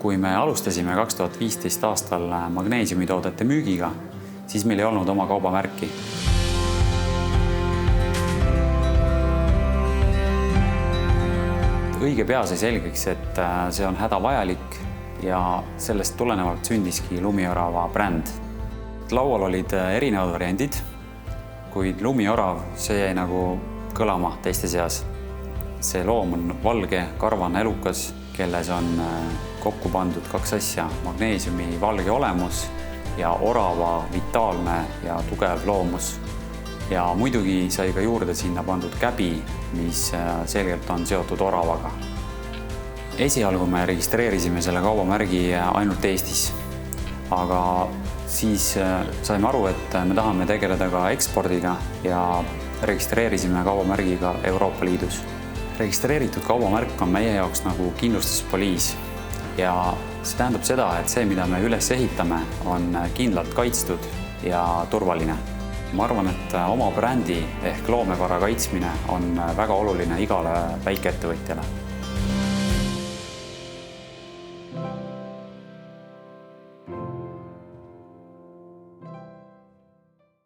Kui me alustasime 2015 aastal magneesiumitoodete müügiga, siis meil ei olnud oma kaubamärki. Õige pea sai selgeks, et see on hädavajalik ja sellest tulenevalt sündiski Lumiorav bränd. Laual olid erinevad variandid, kuid Lumiorav see jäi nagu kõlama teiste seas. See loom on valge, karvane elukas, kelles on kokku pandud kaks asja, magneesiumi valge olemus ja orava vitaalne ja tugev loomus. Ja muidugi sai ka juurde sinna pandud käbi, mis selgelt on seotud oravaga. Esialgu me registreerisime selle kaubamärgi ainult Eestis, aga siis saime aru, et me tahame tegeleda ka ekspordiga ja registreerisime kaubamärgiga Euroopa Liidus. Registreeritud kaubamärk on meie jaoks nagu kindlustuspoliis ja see tähendab seda, et see, mida me üles ehitame, on kindlalt kaitstud ja turvaline. Ma arvan, et oma brändi ehk loomevara kaitsmine on väga oluline igale väikeettevõtjale.